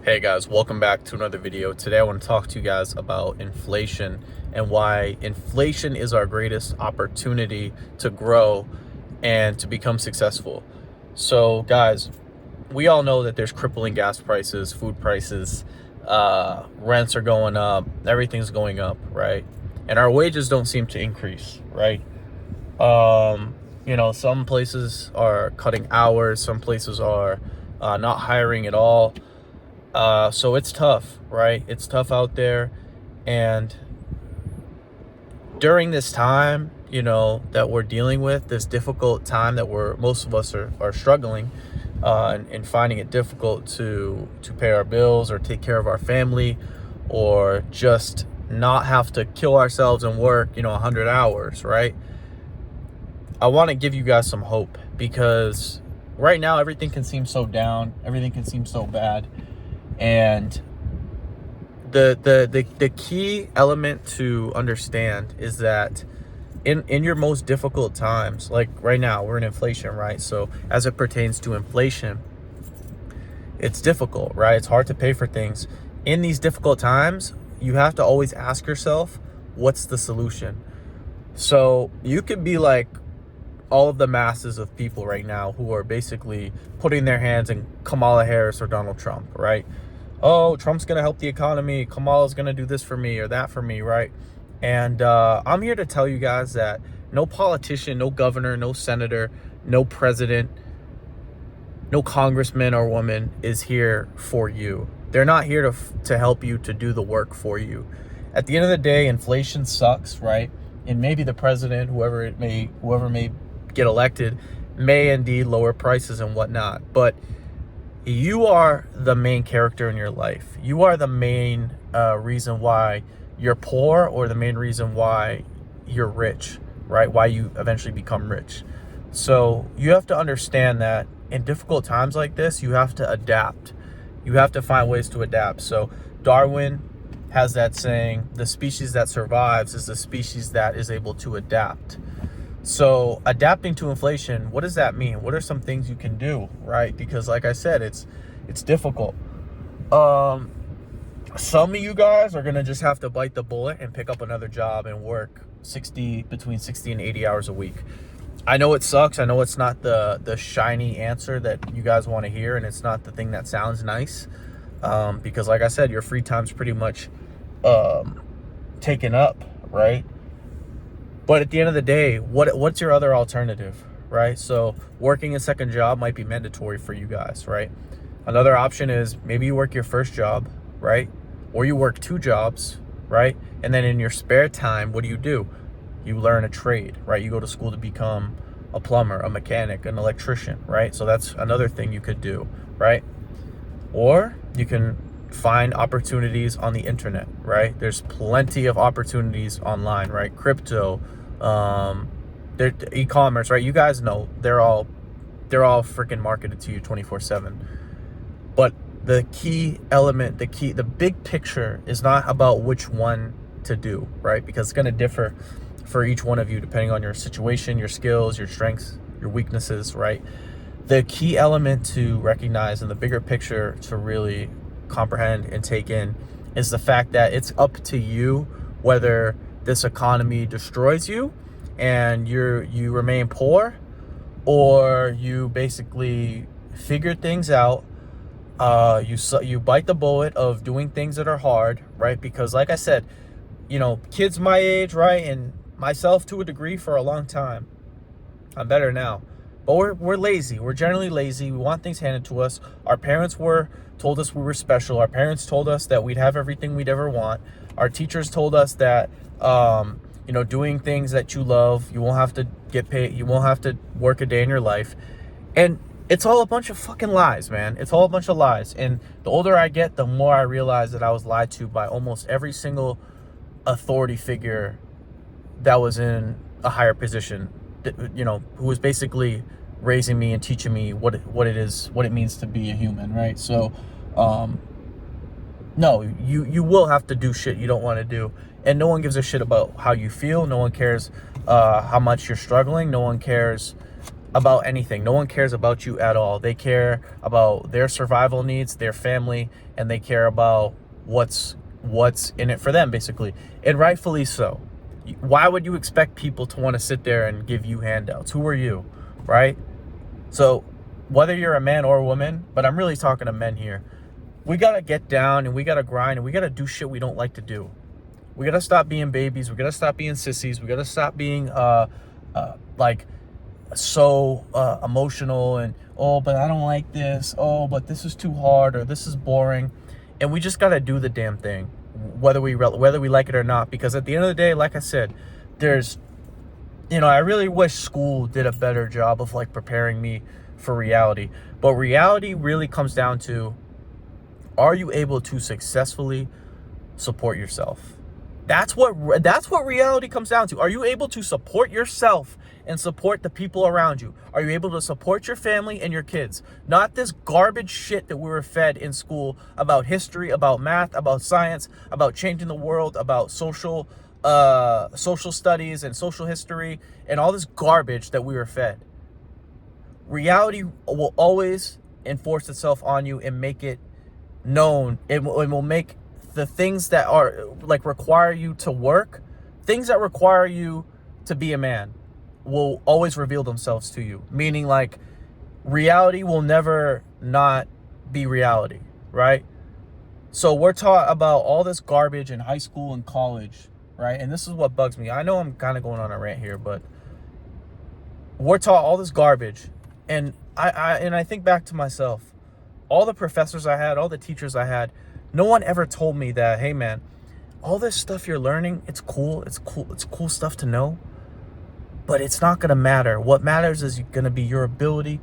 Hey guys, welcome back to another video. Today I want to talk to you guys about inflation and why inflation is our greatest opportunity to grow and to become successful. So guys, we all know that there's crippling gas prices, food prices, rents are going up, everything's going up, right? And our wages don't seem to increase, right? Some places are cutting hours, some places are not hiring at all. So it's tough, right? It's tough out there. And during this time, that we're dealing with, this difficult time that most of us are struggling and finding it difficult to pay our bills or take care of our family or just not have to kill ourselves and work, 100 hours, right? I want to give you guys some hope because right now everything can seem so down, everything can seem so bad. And the key element to understand is that in your most difficult times, like right now we're in inflation, right? So as it pertains to inflation, it's difficult, right? It's hard to pay for things. In these difficult times, you have to always ask yourself, what's the solution? So you could be like all of the masses of people right now who are basically putting their hands in Kamala Harris or Donald Trump, right? Oh, Trump's going to help the economy. Kamala's going to do this for me or that for me, right? And I'm here to tell you guys that no politician, no governor, no senator, no president, no congressman or woman is here for you. They're not here to help you to do the work for you. At the end of the day, inflation sucks, right? And maybe the president, whoever may get elected, may indeed lower prices and whatnot. But you are the main character in your life. You are the main reason why you're poor or the main reason why you're rich, right? Why you eventually become rich. So you have to understand that in difficult times like this, you have to adapt. You have to find ways to adapt. So Darwin has that saying, the species that survives is the species that is able to adapt. So adapting to inflation, what does that mean? What are some things you can do, right? Because like I said, it's difficult. Some of you guys are going to just have to bite the bullet and pick up another job and work between 60 and 80 hours a week. I know it sucks. I know it's not the shiny answer that you guys want to hear, and it's not the thing that sounds nice. Because like I said, your free time's pretty much taken up, right? But at the end of the day, what's your other alternative, right? So working a second job might be mandatory for you guys, right? Another option is maybe you work your first job, right? Or you work two jobs, right? And then in your spare time, what do? You learn a trade, right? You go to school to become a plumber, a mechanic, an electrician, right? So that's another thing you could do, right? Or you can find opportunities on the internet, right? There's plenty of opportunities online, right? Crypto, e-commerce, right? You guys know they're all freaking marketed to you 24/7. But the key element, the big picture is not about which one to do, right? Because it's going to differ for each one of you depending on your situation, your skills, your strengths, your weaknesses, right? The key element to recognize in the bigger picture to really comprehend and take in is the fact that it's up to you whether this economy destroys you and you remain poor, or you basically figure things out. You bite the bullet of doing things that are hard, right? Because like I said, kids my age, right, and myself to a degree for a long time, I'm better now, but we're lazy. We're generally lazy. We want things handed to us. Our parents told us we were special. Our parents told us that we'd have everything we'd ever want. Our teachers told us that doing things that you love, you won't have to get paid, you won't have to work a day in your life. And it's all a bunch of fucking lies, man. It's all a bunch of lies. And the older I get, the more I realize that I was lied to by almost every single authority figure that was in a higher position, who was basically raising me and teaching me what it means to be a human, right? So no, you will have to do shit you don't want to do, and no one gives a shit about how you feel. No one cares how much you're struggling. No one cares about anything. No one cares about you at all. They care about their survival needs, their family, and they care about what's in it for them, basically. And rightfully so. Why would you expect people to want to sit there and give you handouts? Who are you, right? So whether you're a man or a woman, but I'm really talking to men here, we got to get down and we got to grind and we got to do shit we don't like to do. We got to stop being babies. We got to stop being sissies. We got to stop being like so emotional and, oh, but I don't like this. Oh, but this is too hard, or this is boring. And we just got to do the damn thing, whether we like it or not. Because at the end of the day, like I said, there's, I really wish school did a better job of like preparing me for reality. But reality really comes down to, are you able to successfully support yourself? That's what reality comes down to. Are you able to support yourself and support the people around you? Are you able to support your family and your kids? Not this garbage shit that we were fed in school about history, about math, about science, about changing the world, about social studies and social history, and all this garbage that we were fed. Reality will always enforce itself on you and make it known. It will make the things that are like require you to work, things that require you to be a man, will always reveal themselves to you. Meaning, like, reality will never not be reality, right? So we're taught about all this garbage in high school and college, right? And this is what bugs me. I know I'm kind of going on a rant here, but we're taught all this garbage. And I think back to myself, all the professors I had, all the teachers I had, no one ever told me that, hey man, all this stuff you're learning, it's cool stuff to know, but it's not gonna matter. What matters is gonna be your ability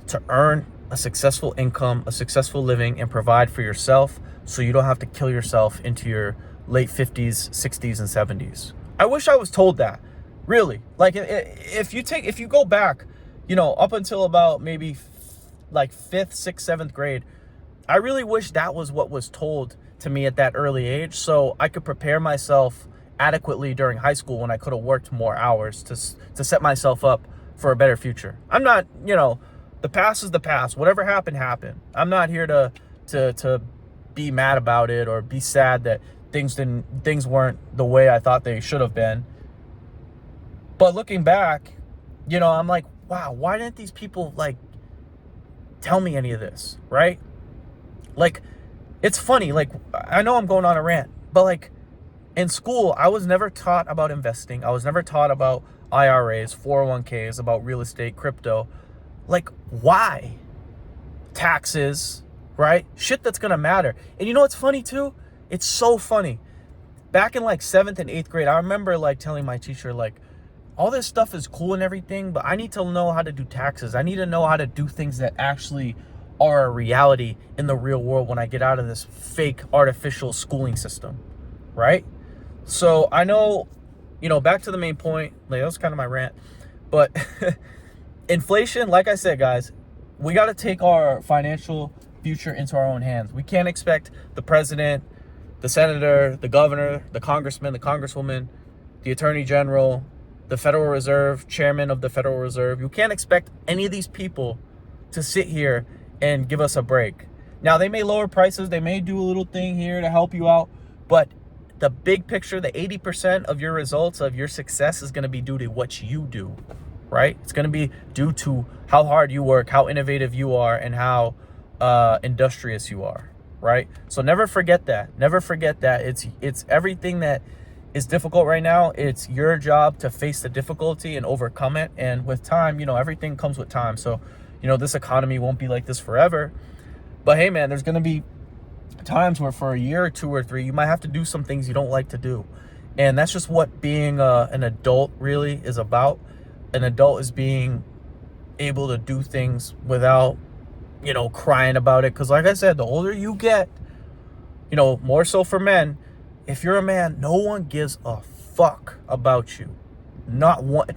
to earn a successful income, a successful living, and provide for yourself, so you don't have to kill yourself into your late 50s, 60s, and 70s. I wish I was told that, really. Like, if you go back, up until about maybe like 5th, 6th, 7th grade, I really wish that was what was told to me at that early age, so I could prepare myself adequately during high school when I could have worked more hours to set myself up for a better future. I'm not, the past is the past. Whatever happened, happened. I'm not here to be mad about it or be sad that things weren't the way I thought they should have been. But looking back, I'm like, wow, why didn't these people like tell me any of this, right? Like, it's funny, like, I know I'm going on a rant, but like, in school, I was never taught about investing. I was never taught about IRAs, 401ks, about real estate, crypto. Like, why? Taxes, right? Shit that's gonna matter. And you know what's funny too? It's so funny. Back in like 7th and 8th grade, I remember like telling my teacher, like, all this stuff is cool and everything, but I need to know how to do taxes. I need to know how to do things that actually are a reality in the real world when I get out of this fake artificial schooling system, right? So I know, back to the main point, like, that was kind of my rant, but inflation, like I said, guys, we got to take our financial future into our own hands. We can't expect the president, the senator, the governor, the congressman, the congresswoman, the attorney general, the Federal Reserve, chairman of the Federal Reserve. You can't expect any of these people to sit here and give us a break. Now, they may lower prices, they may do a little thing here to help you out, but the big picture, the 80% of your results, of your success, is going to be due to what you do, right? It's going to be due to how hard you work, how innovative you are, and how industrious you are, right? So never forget that. Never forget that it's everything that is difficult right now. It's your job to face the difficulty and overcome it. And with time, everything comes with time. So, this economy won't be like this forever. But hey, man, there's going to be times where for a year or 2 or 3, you might have to do some things you don't like to do. And that's just what being an adult really is about. An adult is being able to do things without, crying about it. Because like I said, the older you get, more so for men, if you're a man, no one gives a fuck about you. Not one.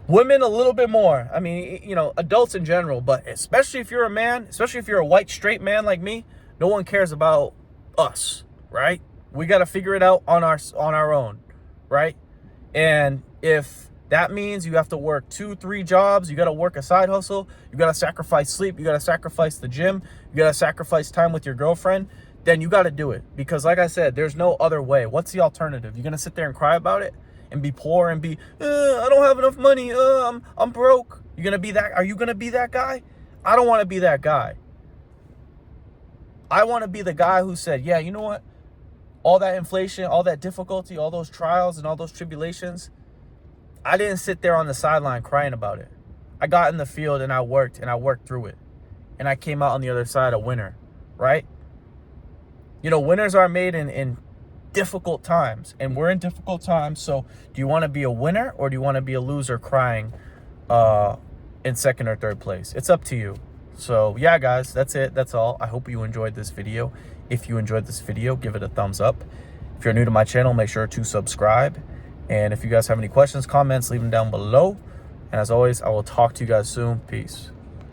Women a little bit more. I mean, adults in general, but especially if you're a man, especially if you're a white straight man like me, no one cares about us, right? We got to figure it out on our own, right? And if That means you have to work 2-3 jobs. You got to work a side hustle. You got to sacrifice sleep. You got to sacrifice the gym. You got to sacrifice time with your girlfriend. Then you got to do it. Because like I said, there's no other way. What's the alternative? You're going to sit there and cry about it and be poor and be, I don't have enough money. I'm broke. You're going to be that. Are you going to be that guy? I don't want to be that guy. I want to be the guy who said, yeah, you know what? All that inflation, all that difficulty, all those trials and all those tribulations, I didn't sit there on the sideline crying about it. I got in the field and I worked through it. And I came out on the other side a winner, right? You know, winners are made in difficult times, and we're in difficult times. So do you want to be a winner, or do you want to be a loser crying in second or third place? It's up to you. So yeah, guys, that's it. That's all. I hope you enjoyed this video. If you enjoyed this video, give it a thumbs up. If you're new to my channel, make sure to subscribe. And if you guys have any questions, comments, leave them down below. And as always, I will talk to you guys soon. Peace.